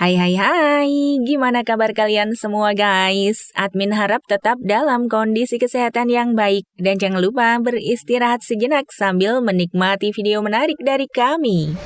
Hai hai hai, gimana kabar kalian semua guys? Admin harap tetap dalam kondisi kesehatan yang baik dan jangan lupa beristirahat sejenak sambil menikmati video menarik dari kami.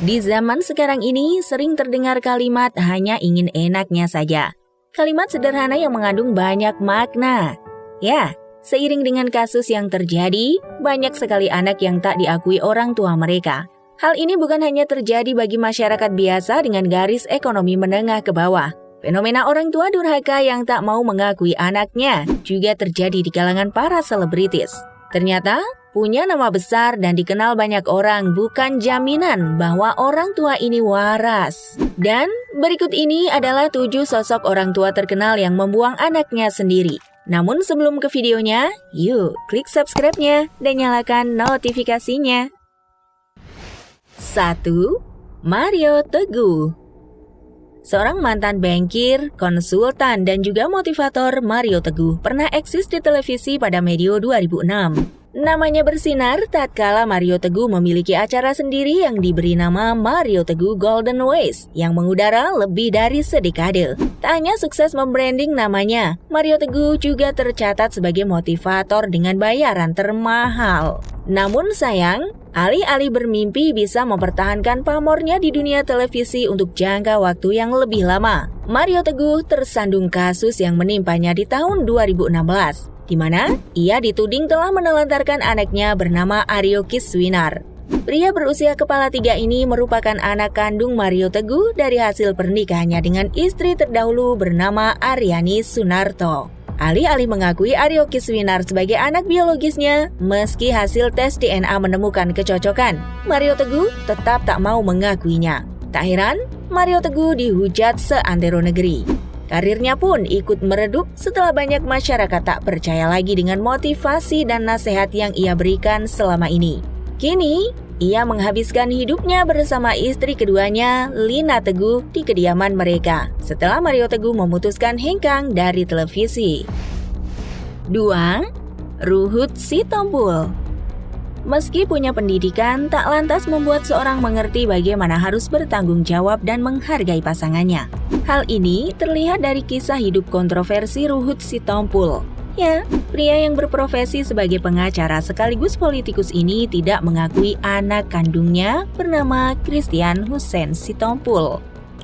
Di zaman sekarang ini sering terdengar kalimat hanya ingin enaknya saja. Kalimat sederhana yang mengandung banyak makna. Ya, seiring dengan kasus yang terjadi, banyak sekali anak yang tak diakui orang tua mereka. Hal ini bukan hanya terjadi bagi masyarakat biasa dengan garis ekonomi menengah ke bawah. Fenomena orang tua durhaka yang tak mau mengakui anaknya juga terjadi di kalangan para selebritis. Ternyata, punya nama besar dan dikenal banyak orang bukan jaminan bahwa orang tua ini waras. Dan berikut ini adalah 7 sosok orang tua terkenal yang membuang anaknya sendiri. Namun sebelum ke videonya, yuk klik subscribe-nya dan nyalakan notifikasinya. 1. Mario Teguh. Seorang mantan bankir, konsultan, dan juga motivator, Mario Teguh pernah eksis di televisi pada medio 2006. Namanya bersinar tatkala Mario Teguh memiliki acara sendiri yang diberi nama Mario Teguh Golden Ways yang mengudara lebih dari sedekade. Tak hanya sukses membranding namanya, Mario Teguh juga tercatat sebagai motivator dengan bayaran termahal. Namun sayang, alih-alih bermimpi bisa mempertahankan pamornya di dunia televisi untuk jangka waktu yang lebih lama, Mario Teguh tersandung kasus yang menimpanya di tahun 2016, di mana ia dituding telah menelantarkan anaknya bernama Aryo Kiswinar. Pria berusia kepala 3 ini merupakan anak kandung Mario Teguh dari hasil pernikahannya dengan istri terdahulu bernama Aryani Sunarto. Alih-alih mengakui Aryo Kiswinar sebagai anak biologisnya, meski hasil tes DNA menemukan kecocokan, Mario Teguh tetap tak mau mengakuinya. Tak heran, Mario Teguh dihujat seantero negeri. Karirnya pun ikut meredup setelah banyak masyarakat tak percaya lagi dengan motivasi dan nasihat yang ia berikan selama ini. Kini, ia menghabiskan hidupnya bersama istri keduanya, Lina Teguh, di kediaman mereka setelah Mario Teguh memutuskan hengkang dari televisi. 2. Ruhut Sitompul. Meski punya pendidikan, tak lantas membuat seorang mengerti bagaimana harus bertanggung jawab dan menghargai pasangannya. Hal ini terlihat dari kisah hidup kontroversi Ruhut Sitompul. Ya, pria yang berprofesi sebagai pengacara sekaligus politikus ini tidak mengakui anak kandungnya bernama Christian Hussein Sitompul.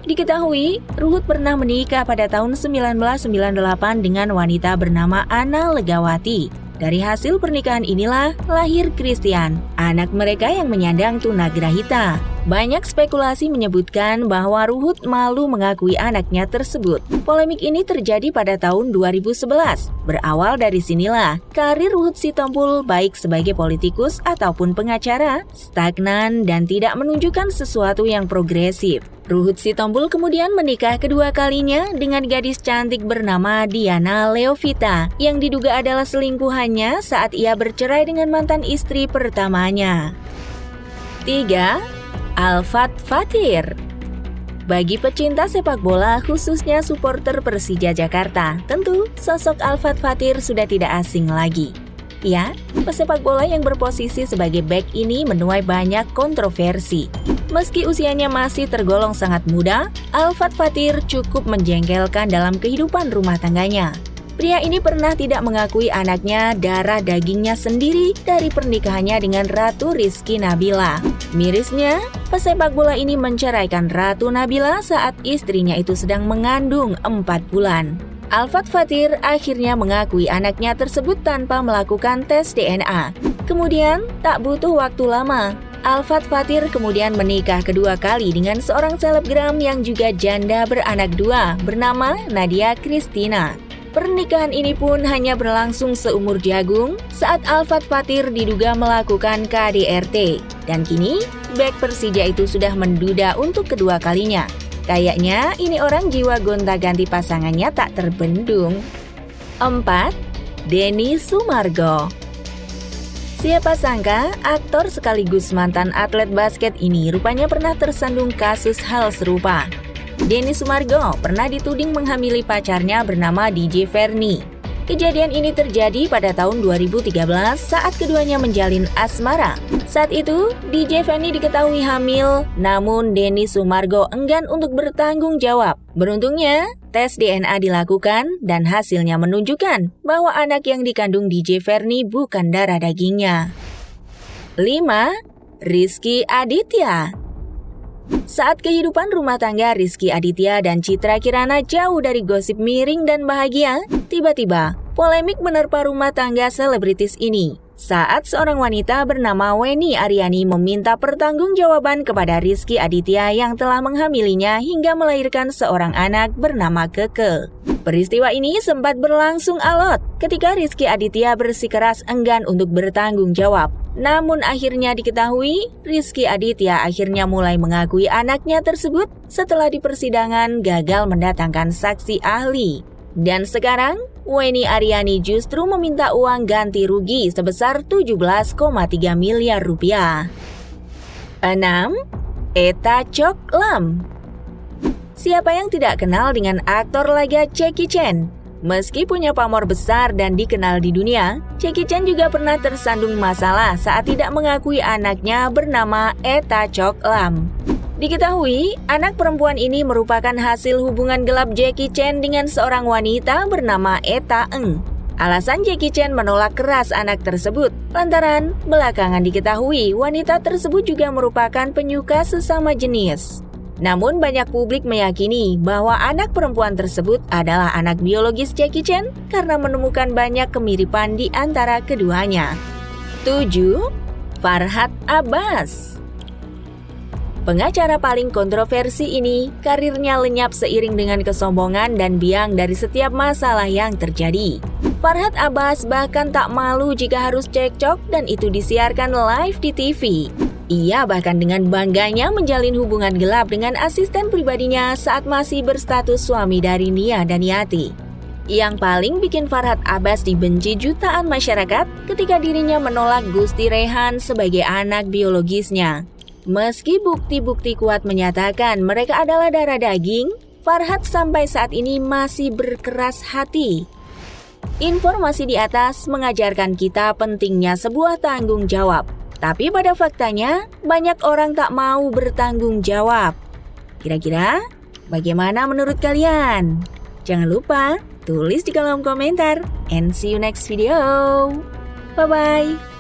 Diketahui, Ruhut pernah menikah pada tahun 1998 dengan wanita bernama Ana Legawati. Dari hasil pernikahan inilah lahir Christian, anak mereka yang menyandang tunagrahita. Banyak spekulasi menyebutkan bahwa Ruhut malu mengakui anaknya tersebut. Polemik ini terjadi pada tahun 2011. Berawal dari sinilah, karir Ruhut Sitompul baik sebagai politikus ataupun pengacara, stagnan dan tidak menunjukkan sesuatu yang progresif. Ruhut Sitompul kemudian menikah kedua kalinya dengan gadis cantik bernama Diana Leovita yang diduga adalah selingkuhannya saat ia bercerai dengan mantan istri pertamanya. 3. Alfat Fathir. Bagi pecinta sepak bola, khususnya supporter Persija Jakarta, tentu sosok Alfat Fathir sudah tidak asing lagi. Ya, pesepak bola yang berposisi sebagai bek ini menuai banyak kontroversi. Meski usianya masih tergolong sangat muda, Alfat Fathir cukup menjengkelkan dalam kehidupan rumah tangganya. Pria ini pernah tidak mengakui anaknya darah dagingnya sendiri dari pernikahannya dengan Ratu Rizky Nabila. Mirisnya, pesepak bola ini menceraikan Ratu Nabila saat istrinya itu sedang mengandung 4 bulan. Alfat Fathir akhirnya mengakui anaknya tersebut tanpa melakukan tes DNA. Kemudian, tak butuh waktu lama, Alfat Fathir kemudian menikah kedua kali dengan seorang selebgram yang juga janda beranak 2 bernama Nadia Christina. Pernikahan ini pun hanya berlangsung seumur jagung saat Alfat Fathir diduga melakukan KDRT. Dan kini, bek Persija itu sudah menduda untuk kedua kalinya. Kayaknya ini orang jiwa gonta-ganti pasangannya tak terbendung. 4. Denny Sumargo. Siapa sangka, aktor sekaligus mantan atlet basket ini rupanya pernah tersandung kasus hal serupa. Denny Sumargo pernah dituding menghamili pacarnya bernama DJ Verni. Kejadian ini terjadi pada tahun 2013 saat keduanya menjalin asmara. Saat itu, DJ Feni diketahui hamil, namun Denny Sumargo enggan untuk bertanggung jawab. Beruntungnya, tes DNA dilakukan dan hasilnya menunjukkan bahwa anak yang dikandung DJ Feni bukan darah dagingnya. 5. Rizky Aditya. Saat kehidupan rumah tangga Rizky Aditya dan Citra Kirana jauh dari gosip miring dan bahagia, tiba-tiba polemik menerpa rumah tangga selebritis ini. Saat seorang wanita bernama Weni Aryani meminta pertanggungjawaban kepada Rizky Aditya yang telah menghamilinya hingga melahirkan seorang anak bernama Keke. Peristiwa ini sempat berlangsung alot ketika Rizky Aditya bersikeras enggan untuk bertanggung jawab. Namun akhirnya diketahui, Rizky Aditya akhirnya mulai mengakui anaknya tersebut setelah di persidangan gagal mendatangkan saksi ahli. Dan sekarang, Weni Aryani justru meminta uang ganti rugi sebesar 17,3 miliar rupiah. 6. Eta Chok Lam. Siapa yang tidak kenal dengan aktor laga Jackie Chan? Meski punya pamor besar dan dikenal di dunia, Jackie Chan juga pernah tersandung masalah saat tidak mengakui anaknya bernama Eta Chok Lam. Diketahui, anak perempuan ini merupakan hasil hubungan gelap Jackie Chan dengan seorang wanita bernama Eta Eng. Alasan Jackie Chan menolak keras anak tersebut, lantaran belakangan diketahui wanita tersebut juga merupakan penyuka sesama jenis. Namun banyak publik meyakini bahwa anak perempuan tersebut adalah anak biologis Jackie Chan karena menemukan banyak kemiripan di antara keduanya. 7. Farhad Abbas. Pengacara paling kontroversi ini, karirnya lenyap seiring dengan kesombongan dan biang dari setiap masalah yang terjadi. Farhad Abbas bahkan tak malu jika harus cekcok dan itu disiarkan live di TV. Ia bahkan dengan bangganya menjalin hubungan gelap dengan asisten pribadinya saat masih berstatus suami dari Nia Daniati. Yang paling bikin Farhad Abbas dibenci jutaan masyarakat ketika dirinya menolak Gusti Rehan sebagai anak biologisnya. Meski bukti-bukti kuat menyatakan mereka adalah darah daging, Farhad sampai saat ini masih berkeras hati. Informasi di atas mengajarkan kita pentingnya sebuah tanggung jawab. Tapi pada faktanya, banyak orang tak mau bertanggung jawab. Kira-kira, bagaimana menurut kalian? Jangan lupa tulis di kolom komentar. And see you next video. Bye-bye.